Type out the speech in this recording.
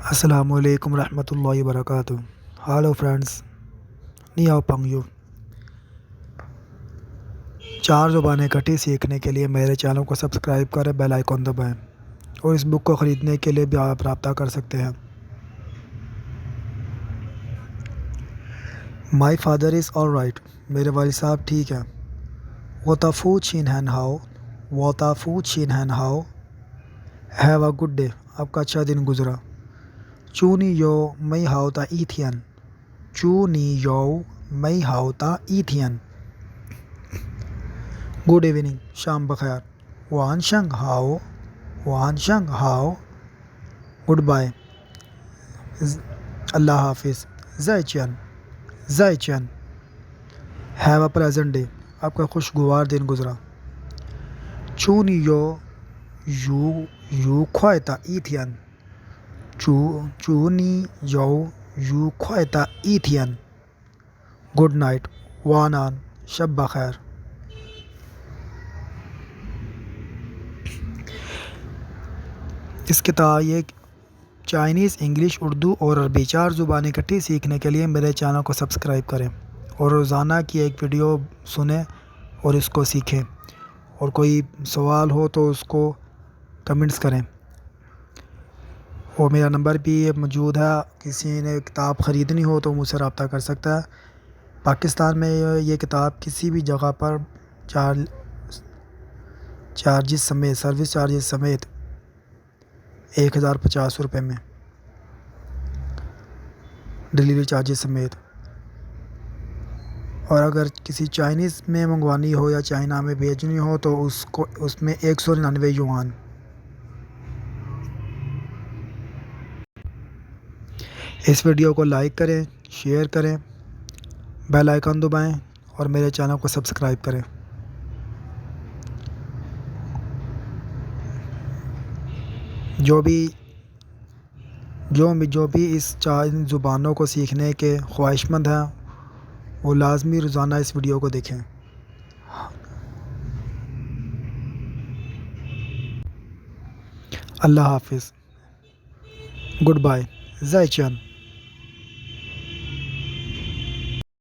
السلام علیکم ورحمۃ اللہ وبرکاتہ. ہالو فرینڈس، نی آؤ پنگ یو. چار زبانیں اکٹھی سیکھنے کے لیے میرے چینل کو سبسکرائب کریں، بیل آئیکن دبائیں، اور اس بک کو خریدنے کے لیے بھی آپ رابطہ کر سکتے ہیں. My father is all right. میرے والد صاحب ٹھیک ہیں. وطافو چین ہین ہاؤ. وطافو چین ہین ہاؤ. Have a good day. آپ کا اچھا دن گزرا. چونی یو مئی ہاؤ تا ایتھین. چونی یو مئی ہاؤ تا ایتھین. Good evening. شام بخیر. وان شنگ ہاؤ. وان شنگ ہاؤ. Goodbye. اللہ حافظ. زائی چین. زائی چین. Have a pleasant day. آپ کا خوشگوار دن گزرا. چونی یو یو یو خوائے تا ایتھین. چونی یو یو خوائے تا ایتھین. Good night. وان آن. شب بخیر. اس کتاب یہ چائنیز، انگلش، اردو اور عربی چار زبانیں اکٹھی سیکھنے کے لیے میرے چینل کو سبسکرائب کریں اور روزانہ کی ایک ویڈیو سنیں اور اس کو سیکھیں. اور کوئی سوال ہو تو اس کو کمنٹس کریں. اور میرا نمبر بھی موجود ہے، کسی نے کتاب خریدنی ہو تو مجھ سے رابطہ کر سکتا ہے. پاکستان میں یہ کتاب کسی بھی جگہ پر چارجز سمیت، سروس چارجز سمیت 1050 روپے میں، ڈیلیوری چارجز سمیت. اور اگر کسی چائنیز میں منگوانی ہو یا چائنا میں بھیجنی ہو تو اس میں 199 یوان. اس ویڈیو کو لائک کریں، شیئر کریں، بیل آئیکن دبائیں اور میرے چینل کو سبسکرائب کریں. جو بھی اس چار زبانوں کو سیکھنے کے خواہش مند ہیں وہ لازمی روزانہ اس ویڈیو کو دیکھیں. اللہ حافظ. Goodbye. زائی چین.